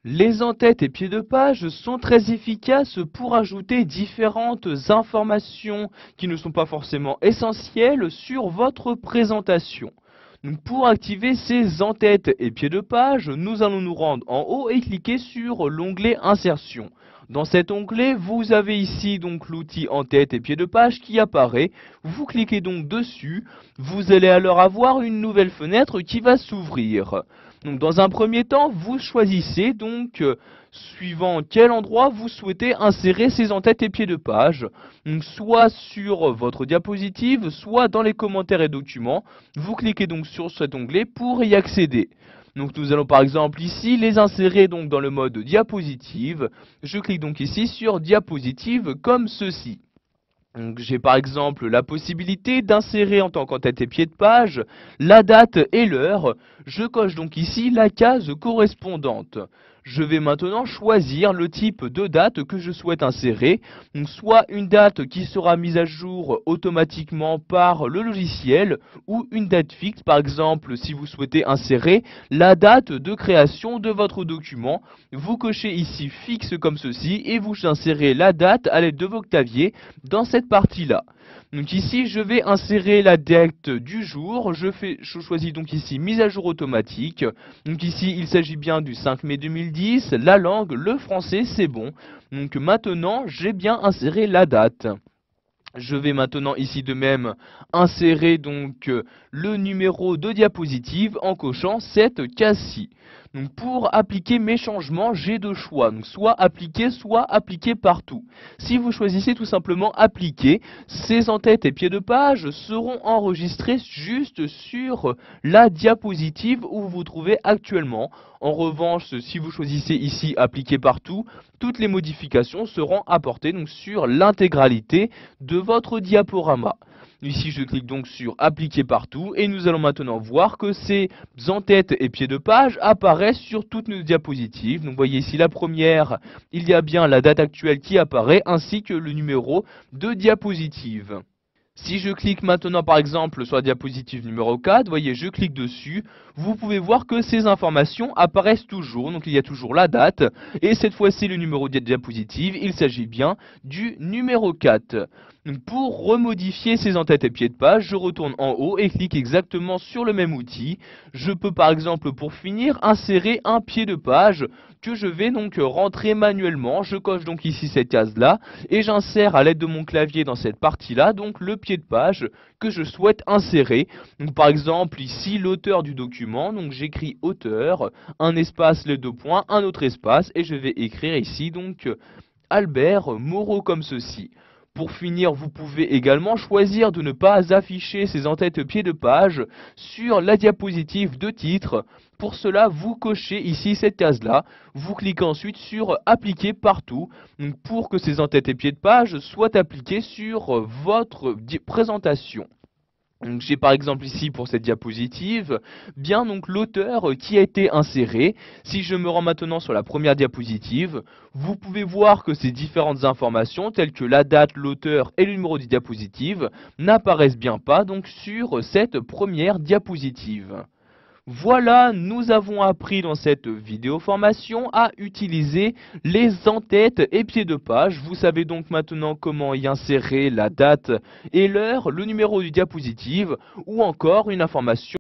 Les en-têtes et pieds de page sont très efficaces pour ajouter différentes informations qui ne sont pas forcément essentielles sur votre présentation. Donc pour activer ces en-têtes et pieds de page, nous allons nous rendre en haut et cliquer sur l'onglet Insertion. Dans cet onglet, vous avez ici donc l'outil en-tête et pieds de page qui apparaît. Vous cliquez donc dessus. Vous allez alors avoir une nouvelle fenêtre qui va s'ouvrir. Donc dans un premier temps, vous choisissez donc suivant quel endroit vous souhaitez insérer ces en-têtes et pieds de page. Donc soit sur votre diapositive, soit dans les commentaires et documents. Vous cliquez donc sur cet onglet pour y accéder. Donc nous allons par exemple ici les insérer donc dans le mode diapositive. Je clique donc ici sur diapositive comme ceci. J'ai par exemple la possibilité d'insérer en tant qu'en-tête et pied de page la date et l'heure. Je coche donc ici la case correspondante. Je vais maintenant choisir le type de date que je souhaite insérer, donc soit une date qui sera mise à jour automatiquement par le logiciel ou une date fixe, par exemple si vous souhaitez insérer la date de création de votre document. Vous cochez ici fixe comme ceci et vous insérez la date à l'aide de vos claviers dans cette partie-là. Donc ici, je vais insérer la date du jour. Je choisis donc ici mise à jour automatique. Donc ici, il s'agit bien du 5 mai 2010. La langue, le français, c'est bon. Donc maintenant, j'ai bien inséré la date. Je vais maintenant ici de même insérer donc le numéro de diapositive en cochant cette case-ci. Donc pour appliquer mes changements, j'ai deux choix, donc soit appliquer partout. Si vous choisissez tout simplement appliquer, ces en-têtes et pieds de page seront enregistrés juste sur la diapositive où vous vous trouvez actuellement. En revanche, si vous choisissez ici appliquer partout, toutes les modifications seront apportées donc sur l'intégralité de votre diaporama. Ici, je clique donc sur appliquer partout et nous allons maintenant voir que ces en-têtes et pieds de page apparaissent sur toutes nos diapositives. Donc, vous voyez ici la première, il y a bien la date actuelle qui apparaît ainsi que le numéro de diapositive. Si je clique maintenant par exemple sur la diapositive numéro 4, vous voyez, je clique dessus, vous pouvez voir que ces informations apparaissent toujours, donc il y a toujours la date, et cette fois-ci le numéro de diapositive, il s'agit bien du numéro 4. Donc pour remodifier ces en-têtes et pieds de page, je retourne en haut et clique exactement sur le même outil. Je peux par exemple pour finir insérer un pied de page que je vais donc rentrer manuellement. Je coche donc ici cette case-là et j'insère à l'aide de mon clavier dans cette partie-là donc le pied de page que je souhaite insérer. Donc par exemple ici l'auteur du document, donc j'écris auteur, un espace, les deux points, un autre espace et je vais écrire ici donc Albert Moreau comme ceci. Pour finir, vous pouvez également choisir de ne pas afficher ces en-têtes pieds de page sur la diapositive de titre. Pour cela, vous cochez ici cette case-là. Vous cliquez ensuite sur appliquer partout pour que ces en-têtes et pieds de page soient appliqués sur votre présentation. J'ai par exemple ici pour cette diapositive, bien donc l'auteur qui a été inséré. Si je me rends maintenant sur la première diapositive, vous pouvez voir que ces différentes informations telles que la date, l'auteur et le numéro de diapositive n'apparaissent bien pas donc sur cette première diapositive. Voilà, nous avons appris dans cette vidéo formation à utiliser les en-têtes et pieds de page. Vous savez donc maintenant comment y insérer la date et l'heure, le numéro du diapositive ou encore une information